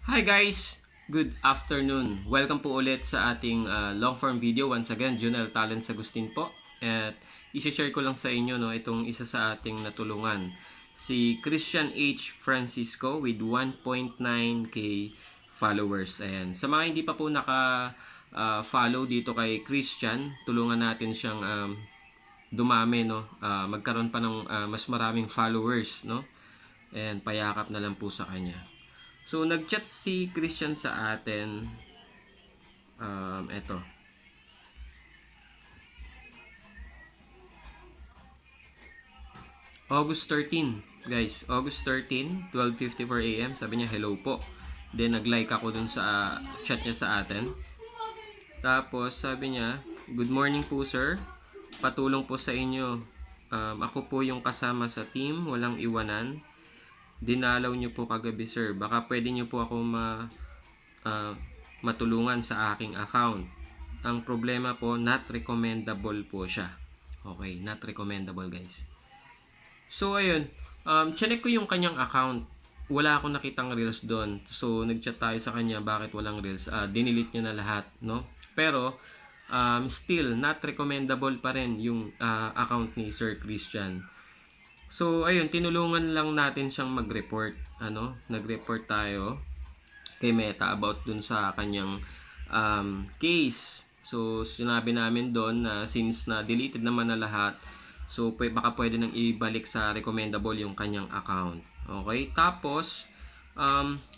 Hi guys! Good afternoon. Welcome po ulit sa ating long form video. Once again, Junel Talents Agustin po. At i-share ko lang sa inyo itong isa sa ating natulungan. Si Christian H. Francisco with 1.9k followers. Ayan. Sa mga hindi pa po follow dito kay Christian, tulungan natin siyang dumami, magkaroon pa ng mas maraming followers, and payakap na lang po sa kanya. So, nag-chat si Christian sa atin. Eto. August 13, guys. August 13, 12:54 AM. Sabi niya, hello po. Then, nag-like ako dun sa chat niya sa atin. Tapos, sabi niya, good morning po, sir. Patulong po sa inyo. Ako po yung kasama sa team. Walang iwanan. Dinalaw niyo po kagabi, sir. Baka pwede niyo po ako matulungan sa aking account. Ang problema po, not recommendable po siya. Okay, not recommendable, guys. So, ayun. Chinek ko yung kanyang account. Wala akong nakitang reels doon. So, nag-chat tayo sa kanya, bakit walang reels? Dinilit niya na lahat, no? Pero, still, not recommendable pa rin yung account ni Sir Christian. So, ayun, tinulungan lang natin siyang mag-report. Nag-report tayo kay Meta about dun sa kanyang case. So, sinabi namin doon na since na deleted naman na lahat, so baka pwede nang ibalik sa recommendable yung kanyang account. Okay? Tapos,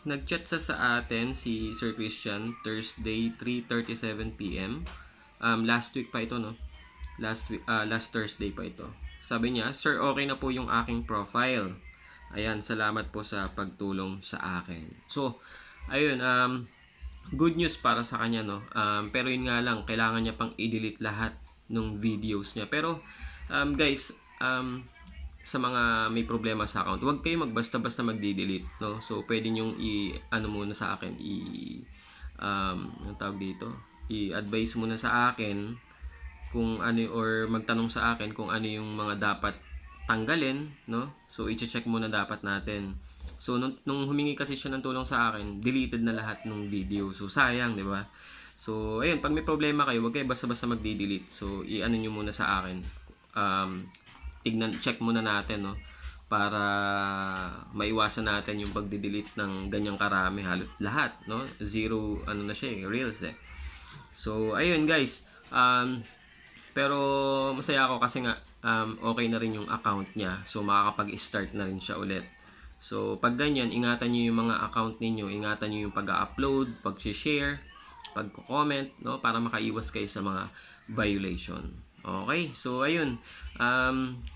nag-chat sa atin si Sir Christian Thursday 3:37 PM. Last week pa ito, no? Last Thursday pa ito. Sabi niya, sir, okay na po yung aking profile. Ayan, salamat po sa pagtulong sa akin. So, ayun, good news para sa kanya, no? Pero yun nga lang, kailangan niya pang i-delete lahat ng videos niya. Pero, guys, sa mga may problema sa account, huwag kayo magbasta-basta magdi-delete, no? So, pwede niyong muna sa akin, ang tawag dito, i-advise muna sa akin kung ano or magtanong sa akin kung ano yung mga dapat tanggalin, no? So i-check muna dapat natin. So nung humingi kasi siya ng tulong sa akin, deleted na lahat ng video. So sayang, 'di ba? So ayun, pag may problema kayo, wag kayo basta-basta magde-delete. So i-ano niyo muna sa akin. Check muna natin, no? Para maiwasan natin yung pagde-delete ng ganyang karami lahat, no? Zero na siya, reels eh. So ayun guys, pero masaya ako kasi nga okay na rin yung account niya. So makakapag-start na rin siya ulit. So pag ganyan, ingatan niyo yung mga account ninyo. Ingatan niyo yung pag-upload, pag-share, pag-comment, no? Para makaiwas kayo sa mga violation. Okay? So ayun.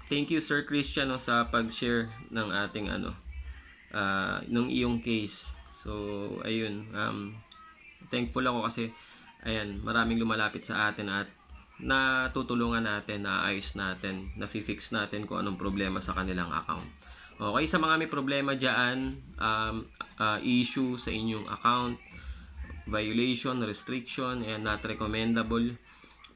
Thank you Sir Christian, no, sa pag-share ng ating nung iyong case. So ayun. Thankful ako kasi ayan, maraming lumalapit sa atin at natutulungan natin, naayos natin, nafi-fix natin kung anong problema sa kanilang account. Okay, sa mga may problema dyan, issue sa inyong account, violation, restriction, and not recommendable,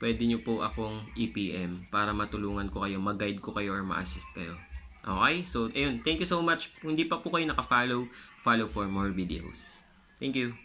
pwede nyo po akong EPM para matulungan ko kayo, mag-guide ko kayo or ma-assist kayo. Okay, so ayun, thank you so much. Kung hindi pa po kayo naka-follow, follow for more videos. Thank you.